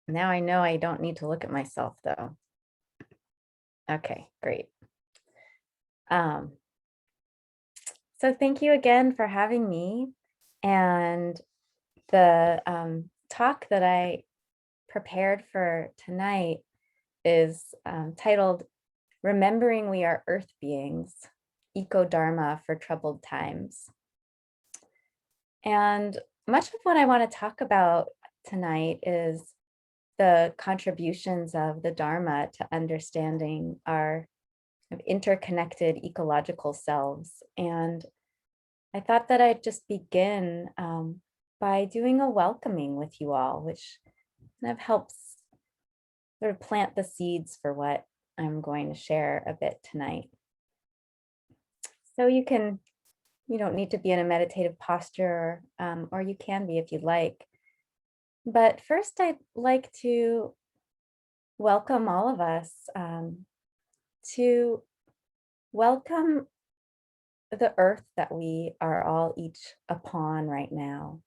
Now I know I don't need to look at myself though. Okay, great. Um, so thank you again for having me. And the talk that I prepared for tonight is titled Remembering We Are Earth Beings, Eco-Dharma for Troubled Times. And much of what I want to talk about tonight is the contributions of the Dharma to understanding our interconnected ecological selves. And I thought that I'd just begin by doing a welcoming with you all, which kind of helps sort of plant the seeds for what I'm going to share a bit tonight. So you don't need to be in a meditative posture, or you can be if you'd like. But first, I'd like to welcome all of us to welcome the earth that we are all each upon right now,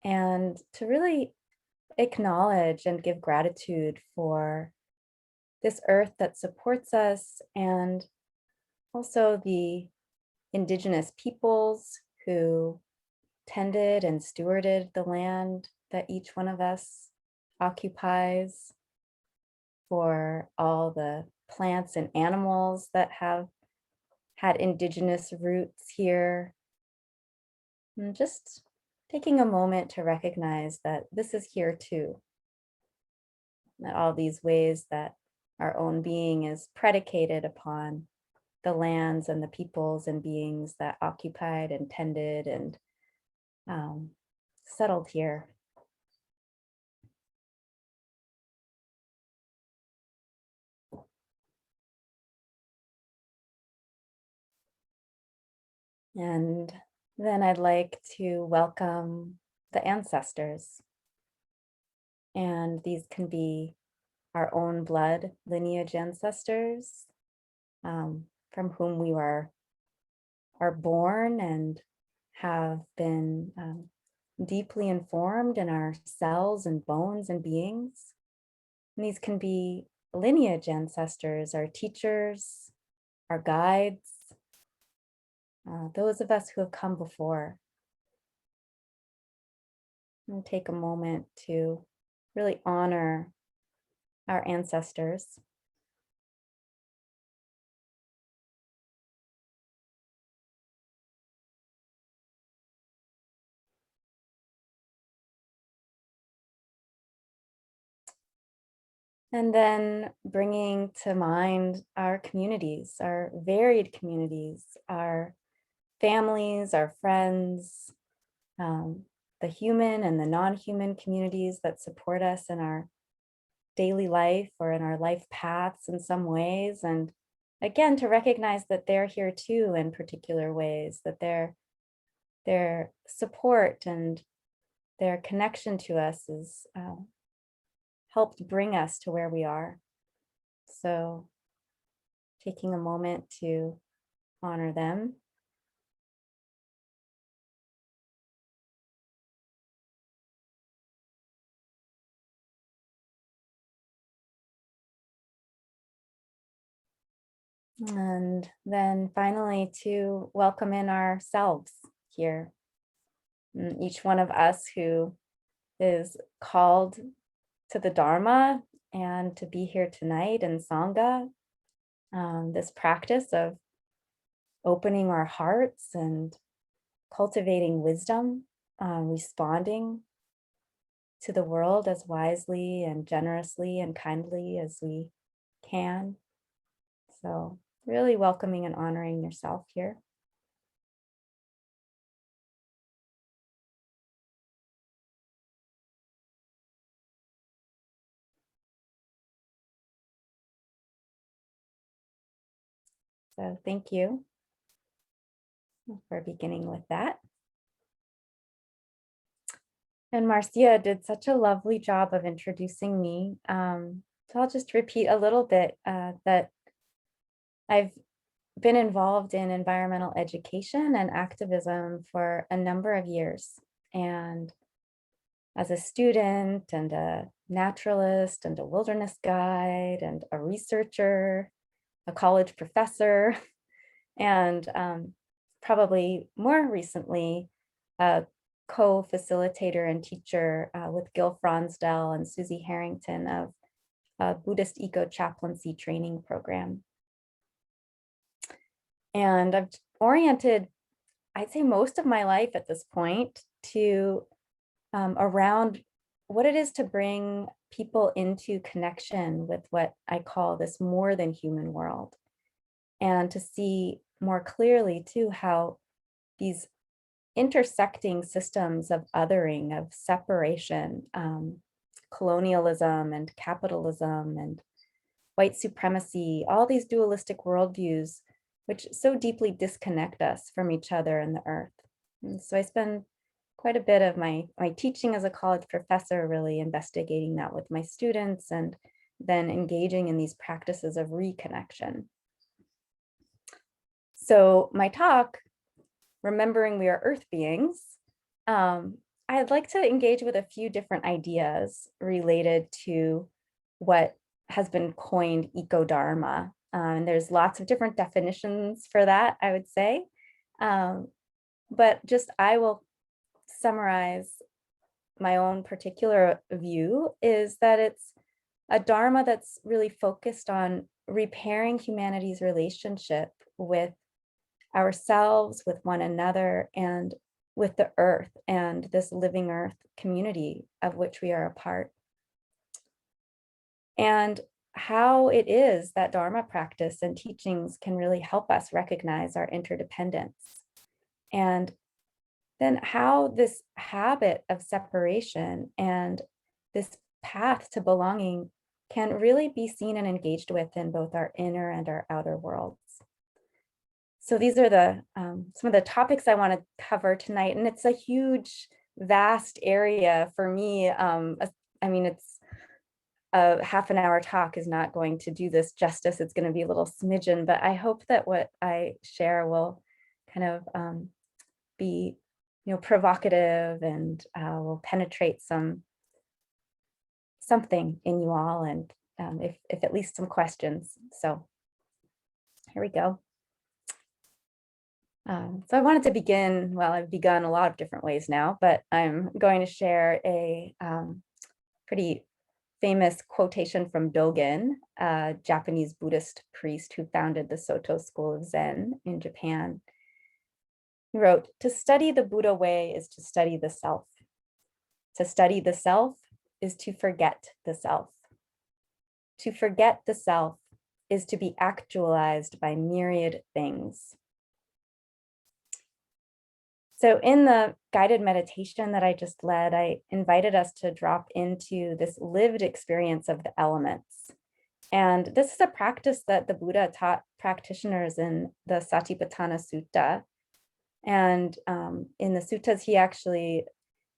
and to really acknowledge and give gratitude for this earth that supports us, and also the indigenous peoples who tended and stewarded the land that each one of us occupies, for all the plants and animals that have had indigenous roots here. And just taking a moment to recognize that this is here too, that all these ways that our own being is predicated upon the lands and the peoples and beings that occupied and tended and settled here. And then I'd like to welcome the ancestors. And these can be our own blood lineage ancestors, from whom we are born and have been deeply informed in our cells and bones and beings. And these can be lineage ancestors, our teachers, our guides, those of us who have come before. And take a moment to really honor our ancestors. And then bringing to mind our communities, our varied communities, our families, our friends, the human and the non-human communities that support us in our daily life or in our life paths in some ways. And again, to recognize that they're here too in particular ways, that their support and their connection to us is helped bring us to where we are. So taking a moment to honor them. And then finally to welcome in ourselves here. And each one of us who is called to the Dharma and to be here tonight in Sangha, this practice of opening our hearts and cultivating wisdom, responding to the world as wisely and generously and kindly as we can. So really welcoming and honoring yourself here. So thank you for beginning with that. And Marcia did such a lovely job of introducing me. So I'll just repeat a little bit that I've been involved in environmental education and activism for a number of years. And as a student and a naturalist and a wilderness guide and a researcher, a college professor, and probably more recently, a co-facilitator and teacher with Gil Fronsdal and Susie Harrington of a Buddhist eco-chaplaincy training program. And I've oriented, I'd say, most of my life at this point to around what it is to bring people into connection with what I call this more than human world, and to see more clearly too how these intersecting systems of othering, of separation, colonialism and capitalism and white supremacy, all these dualistic worldviews, which so deeply disconnect us from each other and the earth. And so I spend quite a bit of my teaching as a college professor really investigating that with my students and then engaging in these practices of reconnection. So my talk, Remembering We Are Earth Beings, I'd like to engage with a few different ideas related to what has been coined eco-dharma. And there's lots of different definitions for that, I would say. But just I will summarize my own particular view is that it's a dharma that's really focused on repairing humanity's relationship with ourselves, with one another, and with the earth and this living earth community of which we are a part. And how it is that dharma practice and teachings can really help us recognize our interdependence. And then how this habit of separation and this path to belonging can really be seen and engaged with in both our inner and our outer worlds. So these are the some of the topics I want to cover tonight, and it's a huge, vast area for me. I mean, it's a half an hour talk is not going to do this justice. It's going to be a little smidgen, but I hope that what I share will kind of be, provocative and will penetrate something in you all, and if at least some questions. So here we go. So I wanted to begin, well, I've begun a lot of different ways now, but I'm going to share a pretty famous quotation from Dogen, a Japanese Buddhist priest who founded the Soto school of Zen in Japan. He wrote, "To study the Buddha way is to study the self. To study the self is to forget the self. To forget the self is to be actualized by myriad things." So in the guided meditation that I just led, I invited us to drop into this lived experience of the elements. And this is a practice that the Buddha taught practitioners in the Satipatthana Sutta. And in the suttas, he actually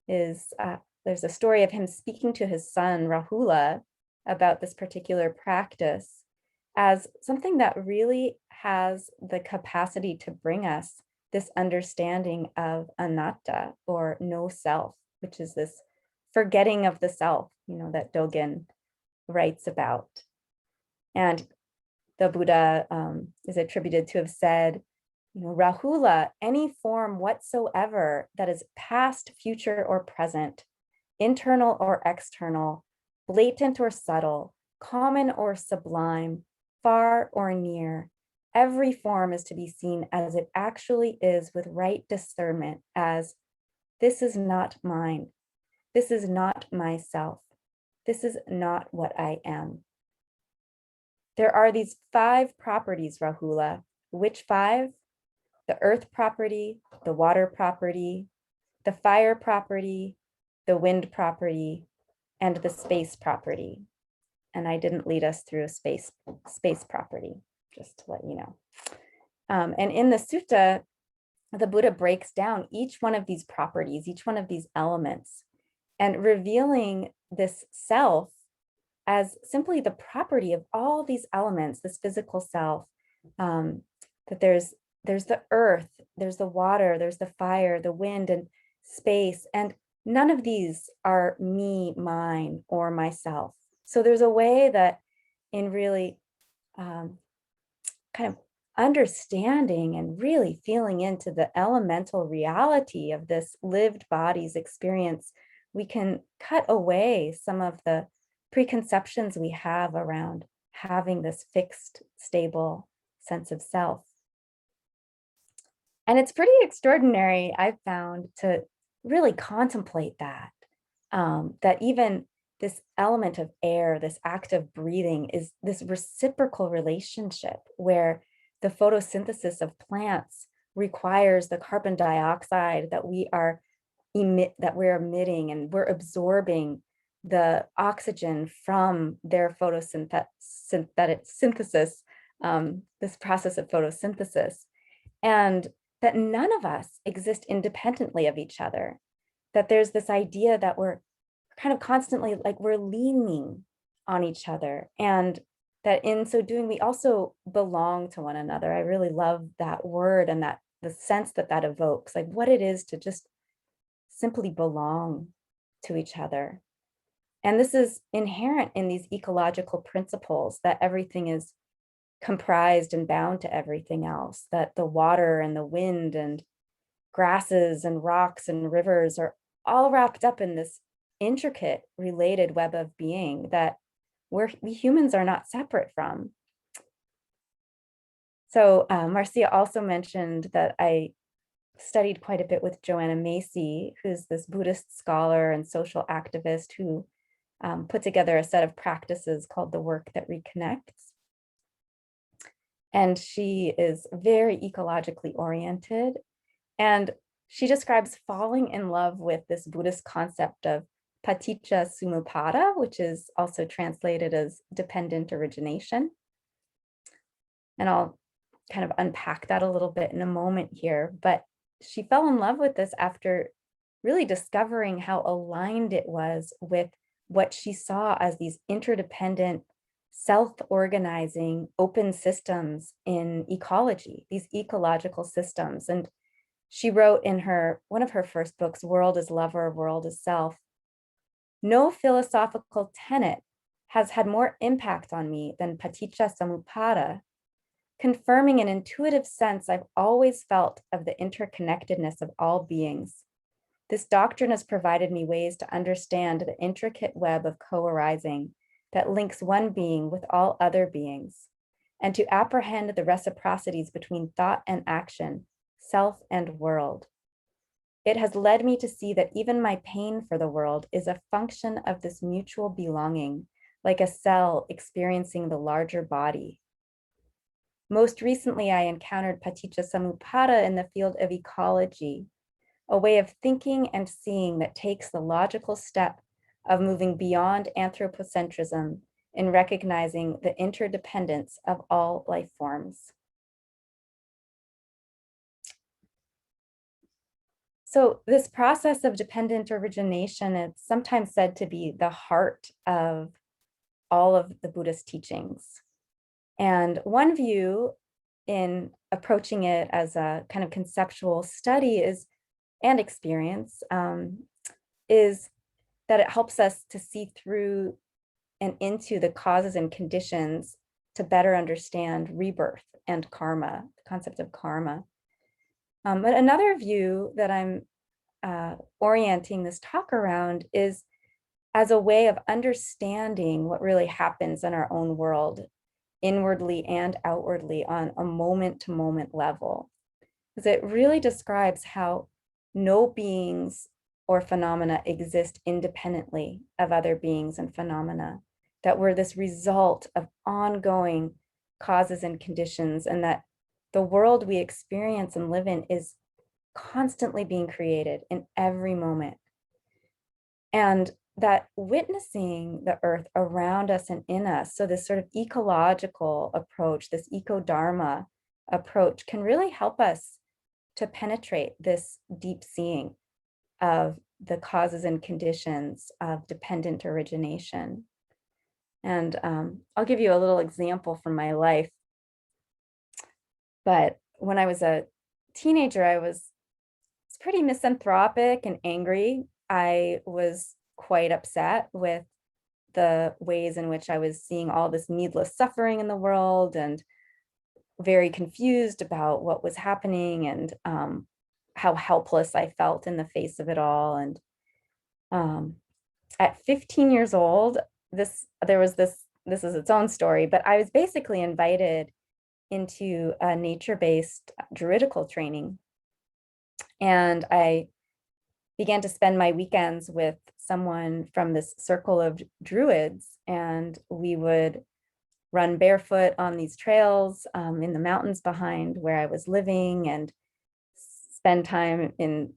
is, there's a story of him speaking to his son, Rahula, about this particular practice as something that really has the capacity to bring us this understanding of anatta, or no self, which is this forgetting of the self, that Dogen writes about. And the Buddha is attributed to have said, Rahula, any form whatsoever that is past, future, or present, internal or external, blatant or subtle, common or sublime, far or near, every form is to be seen as it actually is with right discernment as, this is not mine. This is not myself. This is not what I am. There are these 5 properties, Rahula. Which 5? The earth property, the water property, the fire property, the wind property, and the space property. And I didn't lead us through a space property, just to let you know. And in the sutta, the Buddha breaks down each one of these properties, each one of these elements, and revealing this self as simply the property of all these elements, this physical self, that there's the earth, there's the water, there's the fire, the wind, and space. And none of these are me, mine, or myself. So there's a way that in really um, kind of understanding and really feeling into the elemental reality of this lived body's experience, we can cut away some of the preconceptions we have around having this fixed, stable sense of self. And it's pretty extraordinary, I've found, to really contemplate that, that even this element of air, this act of breathing, is this reciprocal relationship where the photosynthesis of plants requires the carbon dioxide that we're emitting, and we're absorbing the oxygen from their synthetic synthesis, this process of photosynthesis, and that none of us exist independently of each other, that there's this idea that we're kind of constantly like we're leaning on each other, and that in so doing we also belong to one another. I really love that word and that the sense that that evokes, like what it is to just simply belong to each other. And this is inherent in these ecological principles, that everything is comprised and bound to everything else, that the water and the wind and grasses and rocks and rivers are all wrapped up in this intricate related web of being that we humans are not separate from. So Marcia also mentioned that I studied quite a bit with Joanna Macy, who's this Buddhist scholar and social activist who put together a set of practices called the Work That Reconnects. And she is very ecologically oriented. And she describes falling in love with this Buddhist concept of paticca samuppada, which is also translated as dependent origination. And I'll kind of unpack that a little bit in a moment here. But she fell in love with this after really discovering how aligned it was with what she saw as these interdependent, self-organizing, open systems in ecology, these ecological systems. And she wrote in one of her first books, World is Lover, World is Self, "No philosophical tenet has had more impact on me than paticca samuppada, confirming an intuitive sense I've always felt of the interconnectedness of all beings. This doctrine has provided me ways to understand the intricate web of co-arising that links one being with all other beings, and to apprehend the reciprocities between thought and action, self and world. It has led me to see that even my pain for the world is a function of this mutual belonging, like a cell experiencing the larger body. Most recently, I encountered paticca samuppada in the field of ecology, a way of thinking and seeing that takes the logical step of moving beyond anthropocentrism in recognizing the interdependence of all life forms." So this process of dependent origination is sometimes said to be the heart of all of the Buddhist teachings. And one view in approaching it as a kind of conceptual study and experience is that it helps us to see through and into the causes and conditions to better understand rebirth and karma, the concept of karma. But another view that I'm orienting this talk around is as a way of understanding what really happens in our own world, inwardly and outwardly, on a moment-to-moment level. Because it really describes how no beings or phenomena exist independently of other beings and phenomena, that we're this result of ongoing causes and conditions, and that the world we experience and live in is constantly being created in every moment. And that witnessing the earth around us and in us, so this sort of ecological approach, this eco-dharma approach, can really help us to penetrate this deep seeing of the causes and conditions of dependent origination. And I'll give you a little example from my life. But when I was a teenager, I was pretty misanthropic and angry. I was quite upset with the ways in which I was seeing all this needless suffering in the world, and very confused about what was happening, and how helpless I felt in the face of it all. And um, at 15 years old, this is its own story, but I was basically invited into a nature-based druidical training. And I began to spend my weekends with someone from this circle of druids, and we would run barefoot on these trails in the mountains behind where I was living, and spend time in,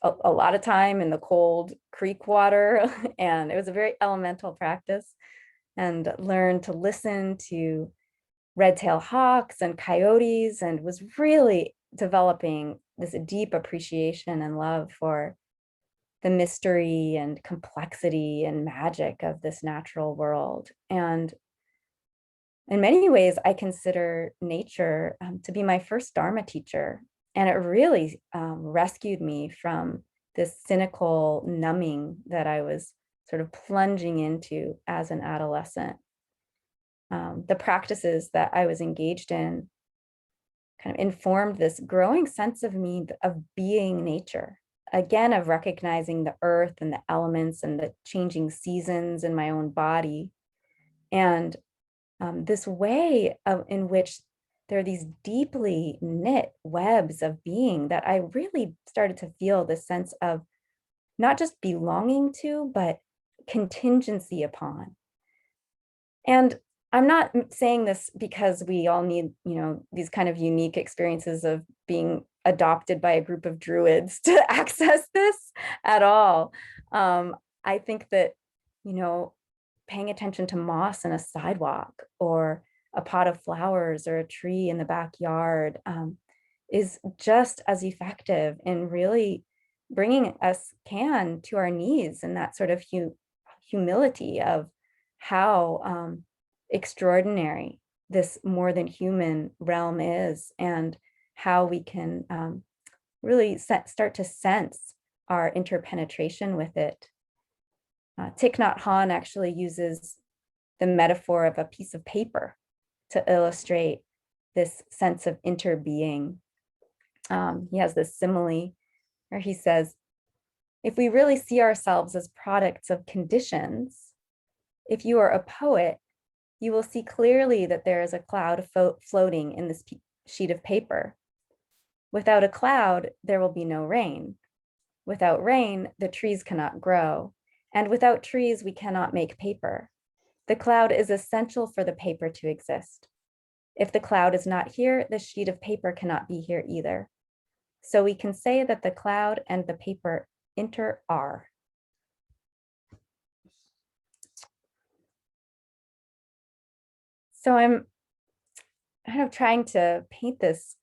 a lot of time in the cold creek water. And it was a very elemental practice, and learned to listen to red-tailed hawks and coyotes, and was really developing this deep appreciation and love for the mystery and complexity and magic of this natural world. And in many ways, I consider nature to be my first Dharma teacher. And it really rescued me from this cynical numbing that I was sort of plunging into as an adolescent. The practices that I was engaged in kind of informed this growing sense of me of being nature, again, of recognizing the earth and the elements and the changing seasons in my own body. And this way in which there are these deeply knit webs of being that I really started to feel this sense of not just belonging to, but contingency upon. And I'm not saying this because we all need, these kind of unique experiences of being adopted by a group of druids to access this at all. I think that, paying attention to moss in a sidewalk, or a pot of flowers, or a tree in the backyard is just as effective in really bringing us to our knees, and that sort of humility of how extraordinary this more than human realm is, and how we can really start to sense our interpenetration with it. Thich Nhat Hanh actually uses the metaphor of a piece of paper to illustrate this sense of interbeing. He has this simile where he says, if we really see ourselves as products of conditions, if you are a poet, you will see clearly that there is a cloud floating in this sheet of paper. Without a cloud, there will be no rain. Without rain, the trees cannot grow. And without trees, we cannot make paper. The cloud is essential for the paper to exist. If the cloud is not here, the sheet of paper cannot be here either. So we can say that the cloud and the paper are. So I'm kind of trying to paint this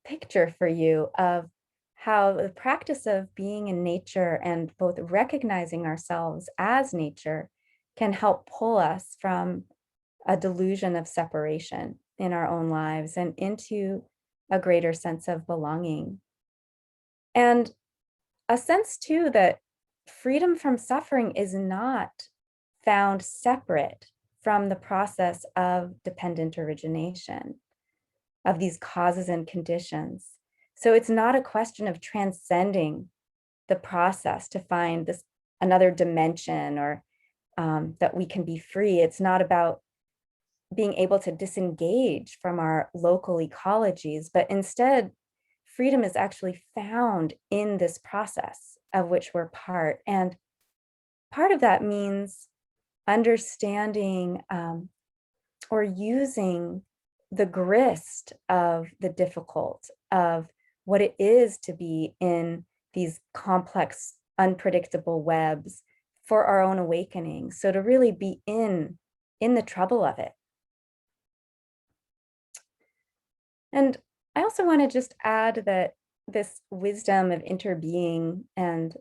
picture for you of how the practice of being in nature, and both recognizing ourselves as nature, can help pull us from a delusion of separation in our own lives and into a greater sense of belonging. And a sense too that freedom from suffering is not found separate from the process of dependent origination, of these causes and conditions. So it's not a question of transcending the process to find this another dimension, or that we can be free. It's not about being able to disengage from our local ecologies, but instead, freedom is actually found in this process of which we're part. And part of that means understanding or using the grist of the difficult, of what it is to be in these complex, unpredictable webs for our own awakening. So to really be in the trouble of it. And I also want to just add that this wisdom of interbeing, and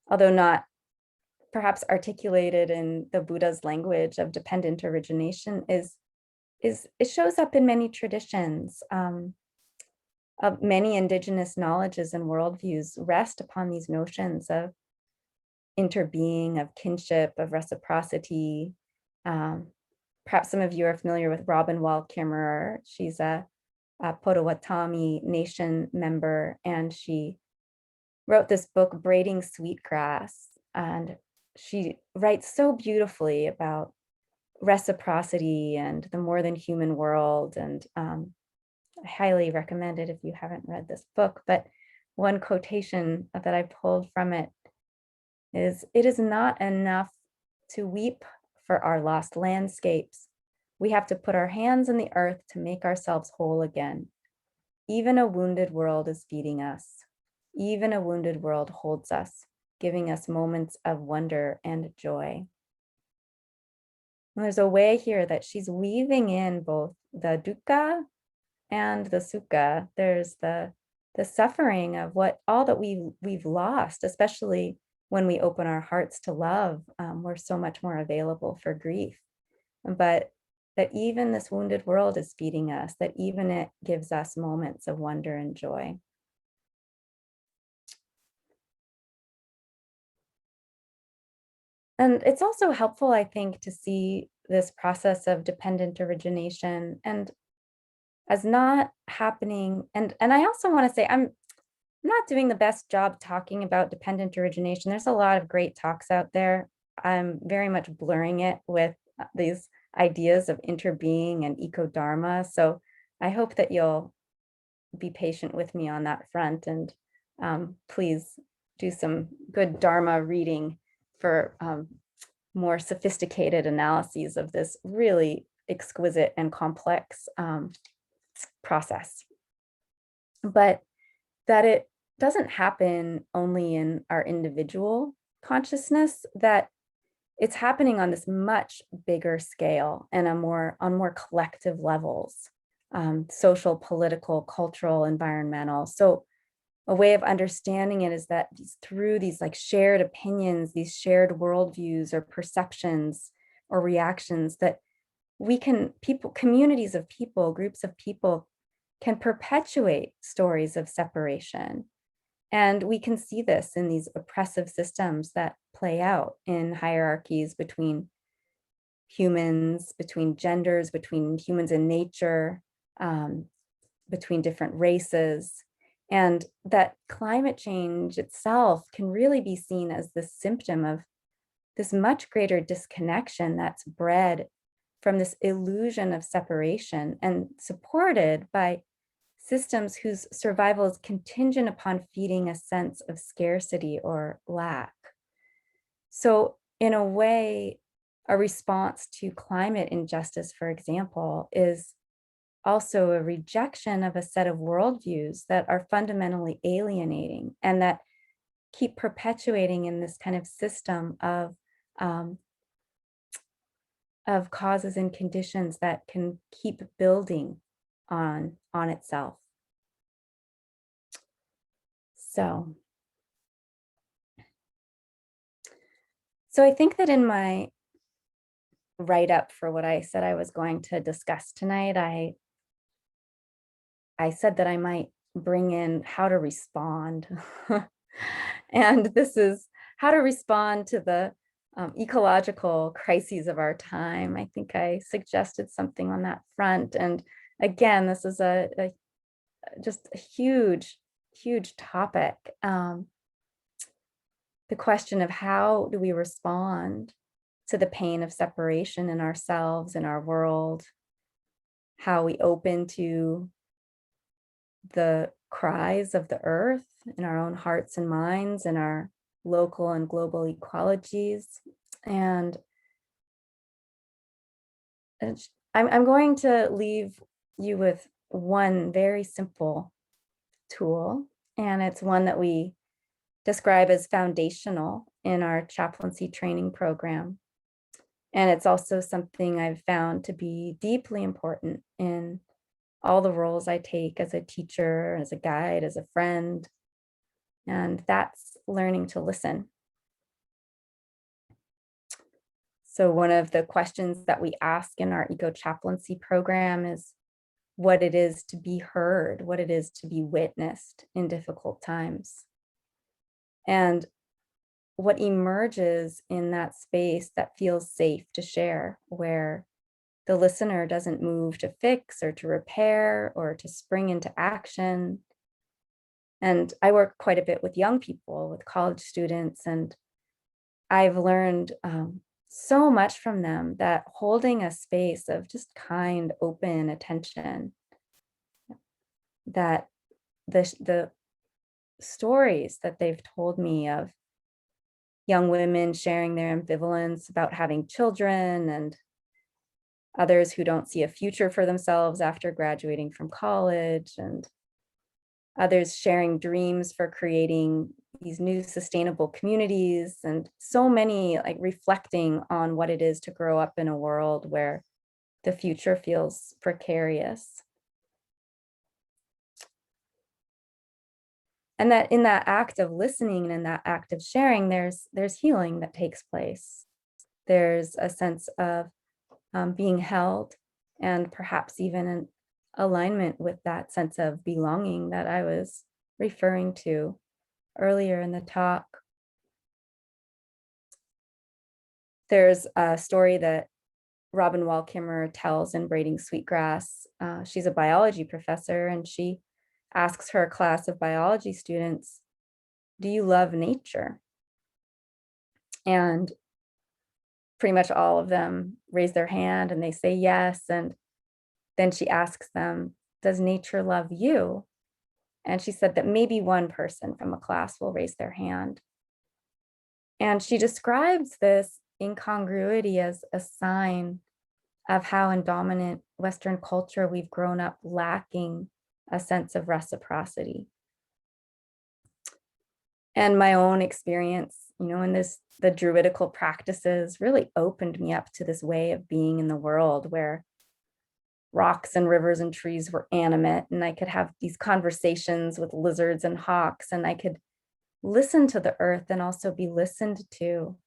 although not perhaps articulated in the Buddha's language of dependent origination, it shows up in many traditions. Of many indigenous knowledges and worldviews rest upon these notions of interbeing, of kinship, of reciprocity. Um, Perhaps some of you are familiar with Robin Wall Kimmerer. She's a Potawatomi Nation member, and she wrote this book, Braiding Sweetgrass, and she writes so beautifully about reciprocity and the more than human world. And I highly recommend it if you haven't read this book. But one quotation that I pulled from it is, "It is not enough to weep for our lost landscapes. We have to put our hands in the earth to make ourselves whole again. Even a wounded world is feeding us. Even a wounded world holds us, giving us moments of wonder and joy." And there's a way here that she's weaving in both the dukkha and the sukha. There's the suffering of what all that we've lost, especially when we open our hearts to love. We're so much more available for grief. But that even this wounded world is feeding us, that even it gives us moments of wonder and joy. And it's also helpful, I think, to see this process of dependent origination and as not happening. And I also want to say I'm not doing the best job talking about dependent origination. There's a lot of great talks out there. I'm very much blurring it with these ideas of interbeing and eco-dharma. So I hope that you'll be patient with me on that front, and please do some good dharma reading for more sophisticated analyses of this really exquisite and complex process. But that it doesn't happen only in our individual consciousness, that it's happening on this much bigger scale and on more collective levels, social, political, cultural, environmental. So a way of understanding it is that through these like shared opinions, these shared worldviews or perceptions or reactions, that we can, communities of people, groups of people can perpetuate stories of separation. And we can see this in these oppressive systems that play out in hierarchies between humans, between genders, between humans and nature, between different races. And that climate change itself can really be seen as the symptom of this much greater disconnection that's bred from this illusion of separation and supported by systems whose survival is contingent upon feeding a sense of scarcity or lack. So, in a way, a response to climate injustice, for example, is also a rejection of a set of worldviews that are fundamentally alienating and that keep perpetuating in this kind of system of causes and conditions that can keep building on itself. So I think that in my write-up for what I said I was going to discuss tonight, I said that I might bring in how to respond. And this is how to respond to the ecological crises of our time. I think I suggested something on that front. And again, this is just a huge, huge topic. The question of how do we respond to the pain of separation in ourselves, in our world, how we open to the cries of the earth in our own hearts and minds, in our local and global ecologies. And I'm going to leave you with one very simple tool, and it's one that we describe as foundational in our chaplaincy training program. And it's also something I've found to be deeply important in all the roles I take as a teacher, as a guide, as a friend, and that's learning to listen. So one of the questions that we ask in our eco chaplaincy program is what it is to be heard, what it is to be witnessed in difficult times. And what emerges in that space that feels safe to share, where the listener doesn't move to fix or to repair or to spring into action. And I work quite a bit with young people, with college students, and I've learned so much from them that holding a space of just kind, open attention, that the stories that they've told me of young women sharing their ambivalence about having children, and others who don't see a future for themselves after graduating from college, and others sharing dreams for creating these new sustainable communities, and so many like reflecting on what it is to grow up in a world where the future feels precarious. And that in that act of listening and in that act of sharing, there's healing that takes place. There's a sense of being held, and perhaps even an alignment with that sense of belonging that I was referring to earlier in the talk. There's a story that Robin Wall Kimmerer tells in Braiding Sweetgrass. She's a biology professor, and she asks her class of biology students, "Do you love nature?" And pretty much all of them raise their hand and they say yes. And then she asks them, "Does nature love you?" And she said that maybe one person from a class will raise their hand. And she describes this incongruity as a sign of how in dominant Western culture we've grown up lacking a sense of reciprocity. And my own experience, in the druidical practices really opened me up to this way of being in the world where rocks and rivers and trees were animate, and I could have these conversations with lizards and hawks, and I could listen to the earth and also be listened to.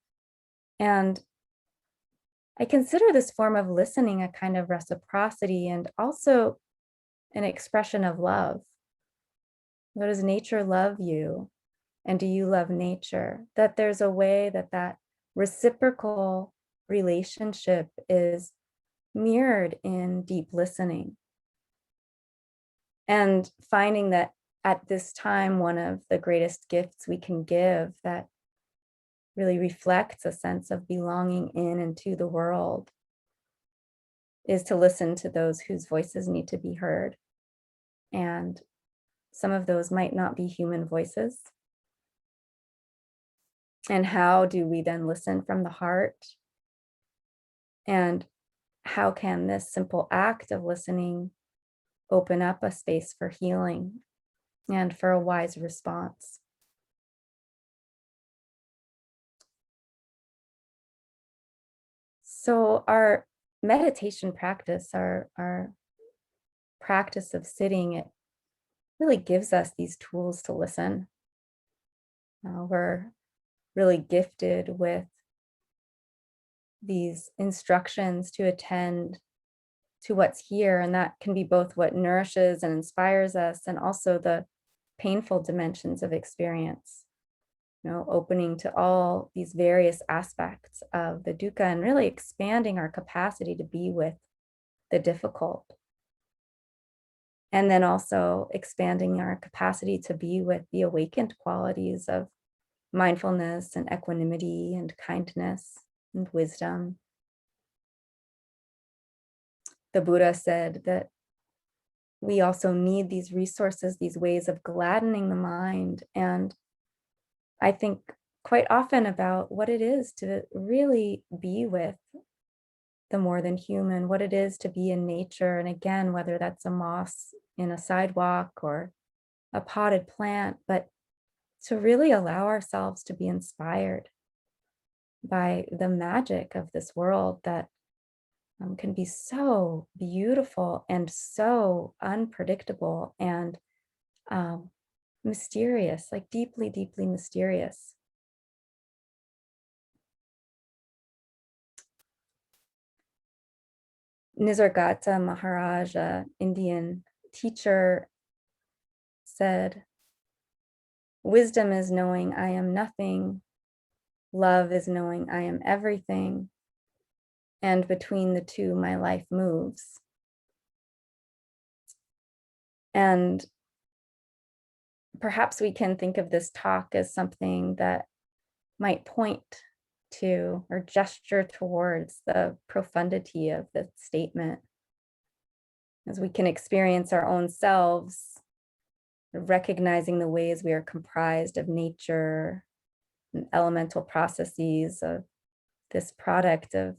And I consider this form of listening a kind of reciprocity and also an expression of love. What does nature love you? And do you love nature? That there's a way that that reciprocal relationship is mirrored in deep listening. And finding that at this time, one of the greatest gifts we can give that really reflects a sense of belonging in and to the world is to listen to those whose voices need to be heard. And some of those might not be human voices. And how do we then listen from the heart? And how can this simple act of listening open up a space for healing and for a wise response? So our meditation practice, our practice of sitting, it really gives us these tools to listen. We're really gifted with these instructions to attend to what's here, and that can be both what nourishes and inspires us, and also the painful dimensions of experience. Opening to all these various aspects of the dukkha and really expanding our capacity to be with the difficult. And then also expanding our capacity to be with the awakened qualities of mindfulness and equanimity and kindness and wisdom. The Buddha said that we also need these resources, these ways of gladdening the mind. And I think quite often about what it is to really be with the more than human, what it is to be in nature. And again, whether that's a moss in a sidewalk or a potted plant, but to really allow ourselves to be inspired by the magic of this world that can be so beautiful and so unpredictable and mysterious, like deeply, deeply mysterious. Nisargadatta Maharaj, Indian teacher, said, "Wisdom is knowing I am nothing love is knowing I am everything, and between the two, my life moves. And perhaps we can think of this talk as something that might point to or gesture towards the profundity of the statement, as we can experience our own selves, recognizing the ways we are comprised of nature and elemental processes, of this product of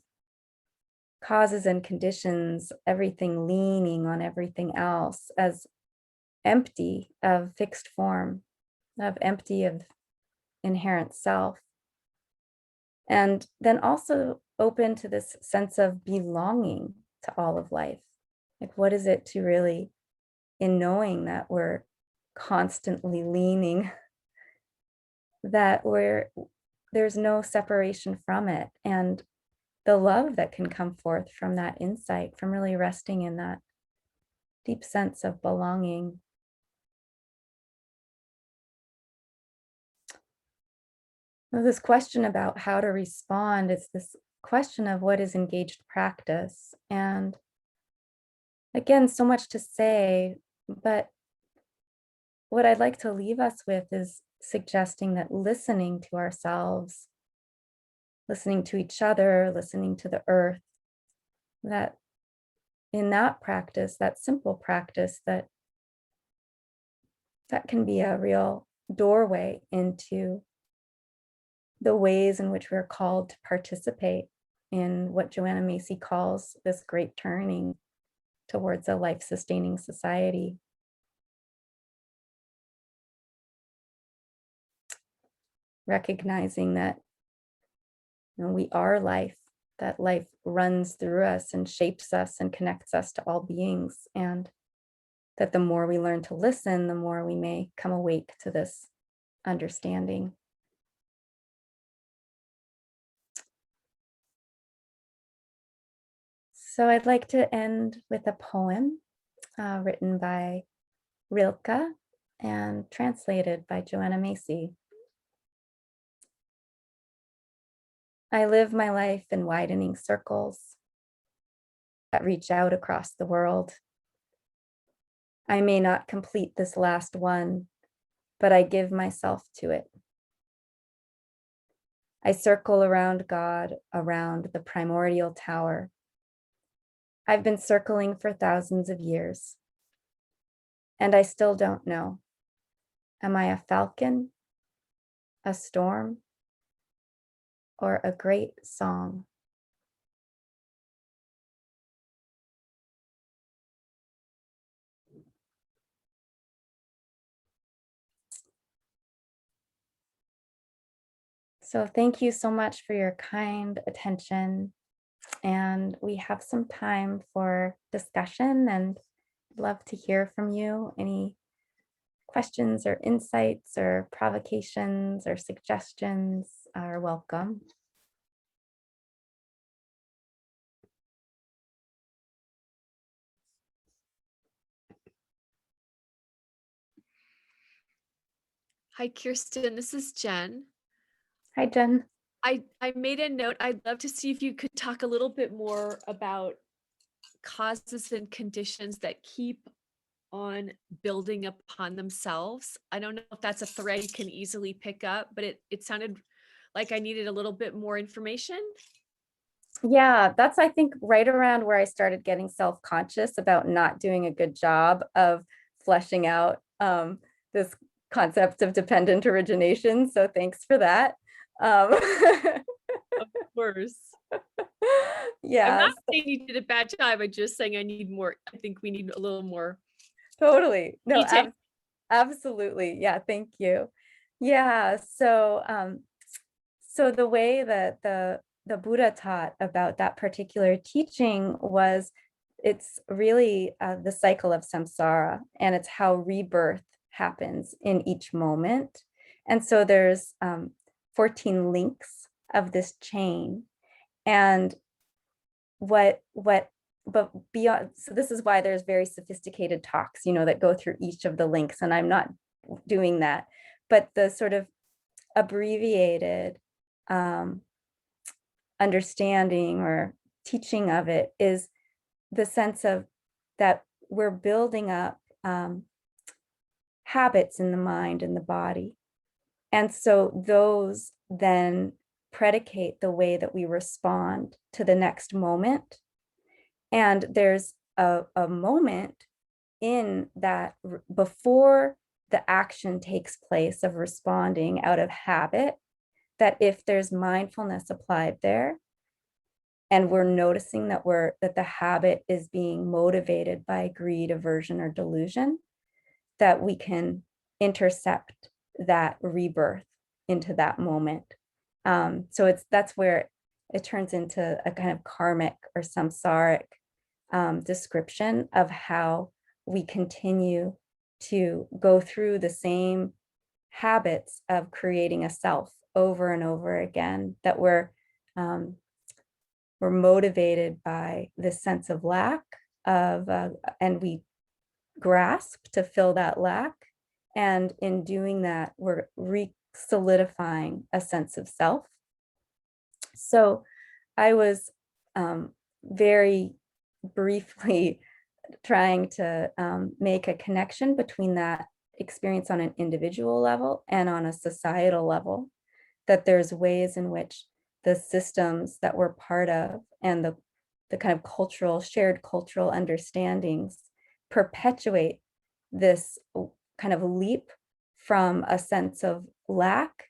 causes and conditions, everything leaning on everything else, as empty of fixed form, of empty of inherent self. And then also open to this sense of belonging to all of life. Like, what is it to really, in knowing that we're constantly leaning, that there's no separation from it, and the love that can come forth from that insight, from really resting in that deep sense of belonging. Now, this question about how to respond, it's this question of what is engaged practice. And again, so much to say, but what I'd like to leave us with is suggesting that listening to ourselves, listening to each other, listening to the earth, that in that practice, that simple practice, that can be a real doorway into the ways in which we're called to participate in what Joanna Macy calls this great turning towards a life-sustaining society. Recognizing that, we are life, that life runs through us and shapes us and connects us to all beings, and that the more we learn to listen, the more we may come awake to this understanding. So I'd like to end with a poem written by Rilke and translated by Joanna Macy. I live my life in widening circles that reach out across the world. I may not complete this last one, but I give myself to it. I circle around God, around the primordial tower. I've been circling for thousands of years, and I still don't know. Am I a falcon, a storm, or a great song? So thank you so much for your kind attention. And we have some time for discussion, and I'd love to hear from you. Any questions or insights or provocations or suggestions are welcome. Hi, Kirsten. This is Jen. Hi, Jen. I made a note. I'd love to see if you could talk a little bit more about causes and conditions that keep on building upon themselves. I don't know if that's a thread you can easily pick up, but it sounded like I needed a little bit more information. Yeah, that's, I think, right around where I started getting self-conscious about not doing a good job of fleshing out this concept of dependent origination. So thanks for that. Of course. I'm Yeah, not saying you did a bad job. I'm just saying I need more. I think we need a little more totally. No, detail. absolutely. Yeah, thank you. Yeah, so the way that the Buddha taught about that particular teaching was, it's really the cycle of samsara, and it's how rebirth happens in each moment. And so there's 14 links of this chain, and but beyond, so this is why there's very sophisticated talks, that go through each of the links, and I'm not doing that, but the sort of abbreviated um, understanding or teaching of it is the sense of that we're building up habits in the mind and the body. And so those then predicate the way that we respond to the next moment. And there's a moment in that before the action takes place of responding out of habit, that if there's mindfulness applied there, and we're noticing that the habit is being motivated by greed, aversion, or delusion, that we can intercept that rebirth into that moment. So that's where it turns into a kind of karmic or samsaric description of how we continue to go through the same habits of creating a self over and over again, that um, we're motivated by this sense of lack of, and we grasp to fill that lack. And in doing that, we're solidifying a sense of self. So I was very briefly trying to make a connection between that experience on an individual level and on a societal level, that there's ways in which the systems that we're part of and the kind of shared cultural understandings perpetuate this kind of leap from a sense of lack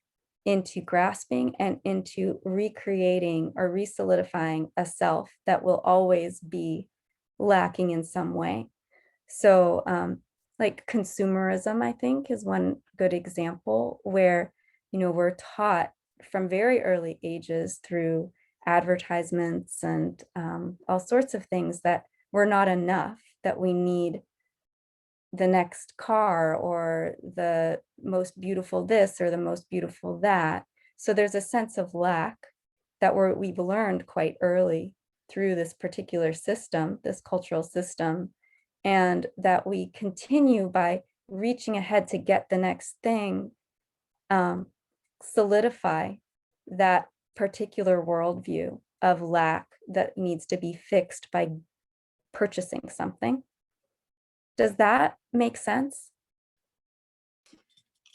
into grasping and into recreating or resolidifying a self that will always be lacking in some way. So like consumerism, I think, is one good example where, we're taught from very early ages through advertisements and all sorts of things that we're not enough, that we need the next car or the most beautiful this or the most beautiful that. So there's a sense of lack that we've learned quite early through this particular system, this cultural system, and that we continue by reaching ahead to get the next thing, solidify that particular worldview of lack that needs to be fixed by purchasing something. Does that make sense?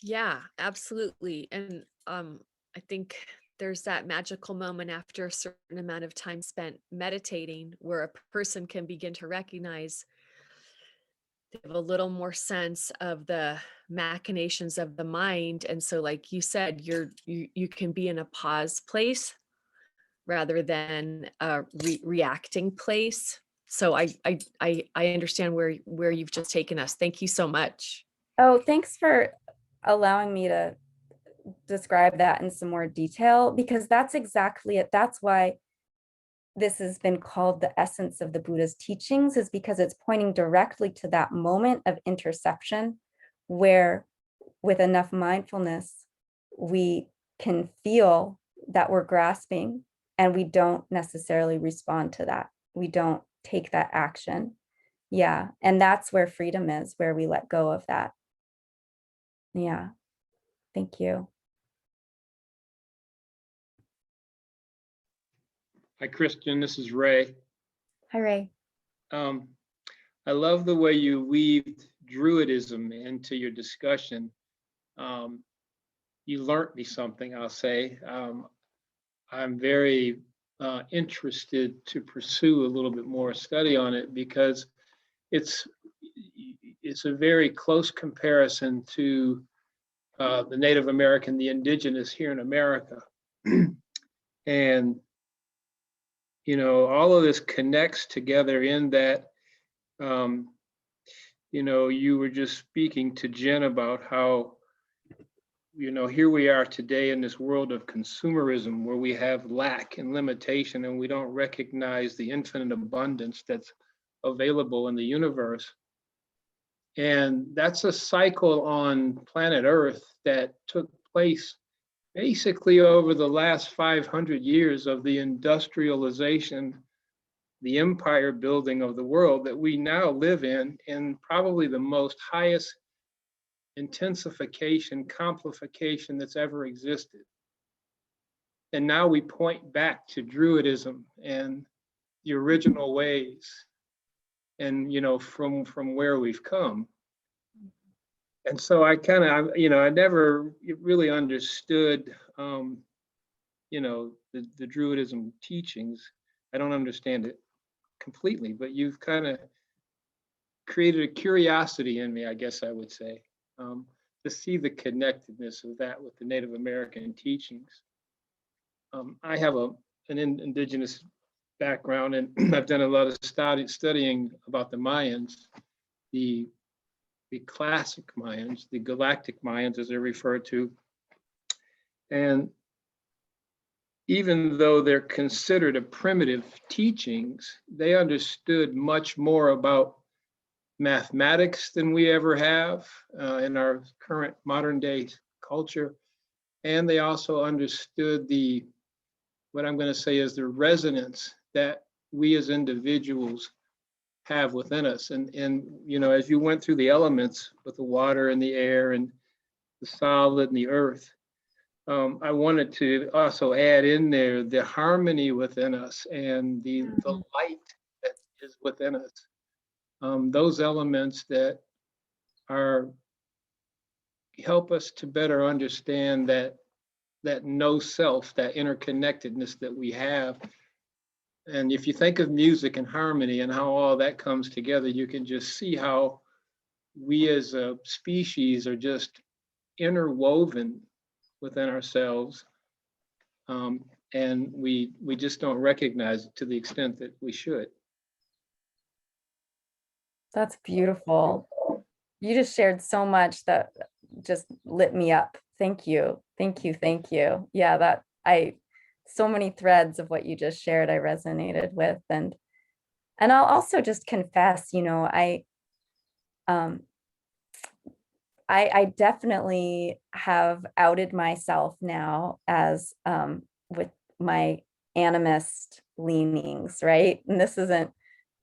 Yeah, absolutely. And I think there's that magical moment after a certain amount of time spent meditating where a person can begin to recognize they have a little more sense of the machinations of the mind. And so, like you said, you can be in a pause place rather than a reacting place. So I understand where you've just taken us. Thank you so much. Oh, thanks for allowing me to describe that in some more detail, because that's exactly it. That's why this has been called the essence of the Buddha's teachings, is because it's pointing directly to that moment of interception where, with enough mindfulness, we can feel that we're grasping and we don't necessarily respond to that. We don't take that action. Yeah. And that's where freedom is, where we let go of that. Yeah. Thank you. Hi, Kristen. This is Ray. Hi, Ray. Um, I love the way you weaved Druidism into your discussion. You learned me something, I'll say. I'm very interested to pursue a little bit more study on it because it's a very close comparison to the Native American, the indigenous here in America. And all of this connects together in that, you were just speaking to Jen about how, here we are today in this world of consumerism where we have lack and limitation and we don't recognize the infinite abundance that's available in the universe. And that's a cycle on planet Earth that took place basically over the last 500 years of the industrialization, the empire building of the world that we now live in probably the most highest intensification, complication that's ever existed. And now we point back to Druidism and the original ways, and from where we've come. And so I kind of, I never really understood, the Druidism teachings. I don't understand it completely, but you've kind of created a curiosity in me, I guess I would say, to see the connectedness of that with the Native American teachings. I have an indigenous background, and I've done a lot of studying about the Mayans, the classic Mayans, the galactic Mayans, as they're referred to. And even though they're considered a primitive teachings, they understood much more about mathematics than we ever have in our current modern day culture. And they also understood what I'm going to say is the resonance that we as individuals have within us. And as you went through the elements with the water and the air and the solid and the earth, I wanted to also add in there the harmony within us and the light that is within us. Those elements that help us to better understand that no self, that interconnectedness that we have. And if you think of music and harmony and how all that comes together, you can just see how we as a species are just interwoven within ourselves. And we just don't recognize it to the extent that we should. That's beautiful. You just shared so much that just lit me up. Thank you. Thank you. Thank you. Yeah, so many threads of what you just shared I resonated with. And I'll also just confess, I definitely have outed myself now as with my animist leanings, right? And this isn't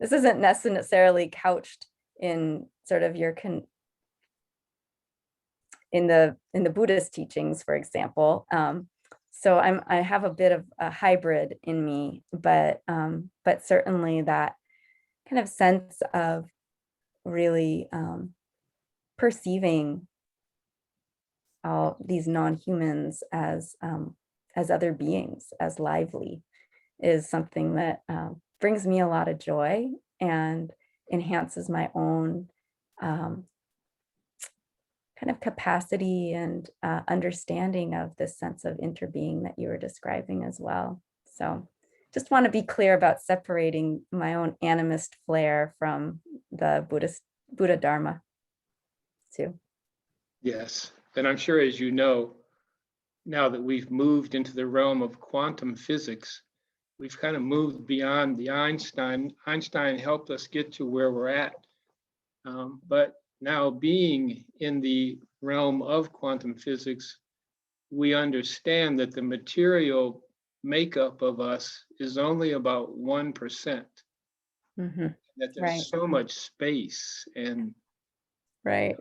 necessarily couched in sort of your in the Buddhist teachings, for example. So I have a bit of a hybrid in me, but certainly that kind of sense of really perceiving all these non-humans as other beings, as lively, is something that brings me a lot of joy and enhances my own kind of capacity and understanding of this sense of interbeing that you were describing as well. So just want to be clear about separating my own animist flair from the Buddha Dharma too. Yes, and I'm sure, as you know, now that we've moved into the realm of quantum physics, we've kind of moved beyond the Einstein. Einstein helped us get to where we're at. But now, being in the realm of quantum physics, we understand that the material makeup of us is only about 1%. Mm-hmm. That there's Right. so much space, and right,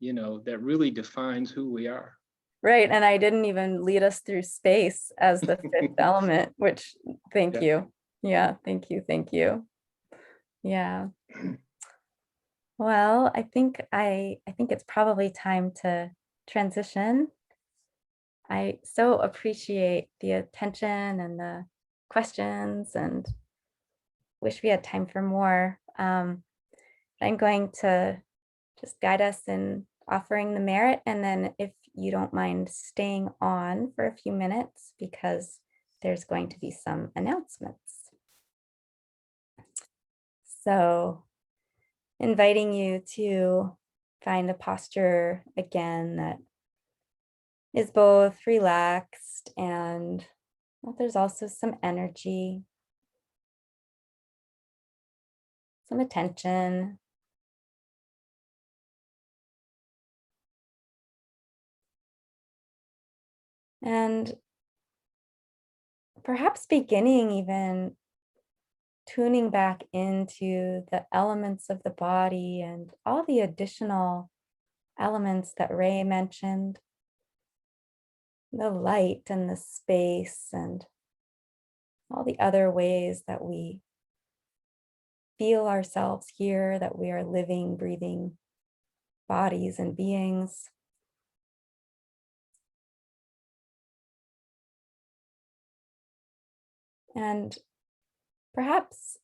that really defines who we are. Right. And I didn't even lead us through space as the fifth element, which thank you. Yeah, thank you. Thank you. Yeah. Well, I think it's probably time to transition. I so appreciate the attention and the questions and wish we had time for more. I'm going to just guide us in offering the merit, and then if you don't mind staying on for a few minutes, because there's going to be some announcements. So inviting you to find a posture again that is both relaxed and there's also some energy, some attention. And perhaps beginning even tuning back into the elements of the body and all the additional elements that Ray mentioned. the light and the space and all the other ways that we feel ourselves here, that we are living, breathing bodies and beings. And perhaps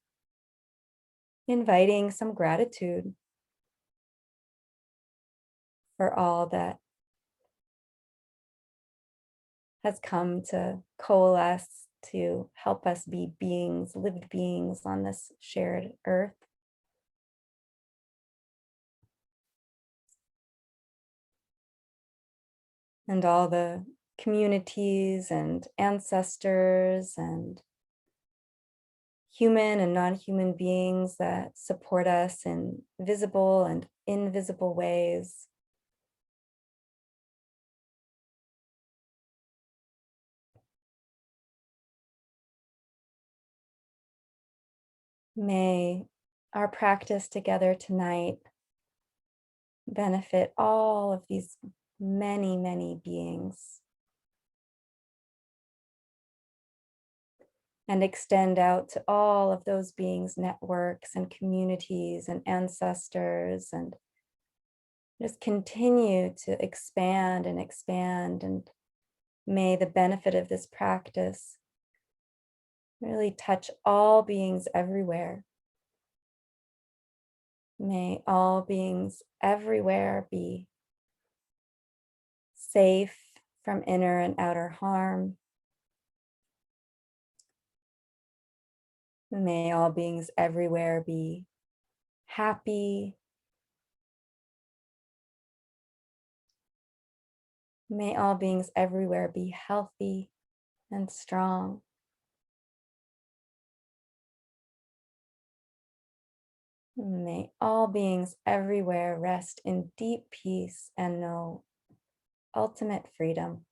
inviting some gratitude for all that has come to coalesce to help us be beings, lived beings on this shared earth. And all the communities and ancestors and human and non-human beings that support us in visible and invisible ways. May our practice together tonight benefit all of these many, many beings and extend out to all of those beings' networks and communities and ancestors, and just continue to expand and expand. And may the benefit of this practice really touch all beings everywhere. May all beings everywhere be safe from inner and outer harm. May all beings everywhere be happy. May all beings everywhere be healthy and strong. May all beings everywhere rest in deep peace and know ultimate freedom.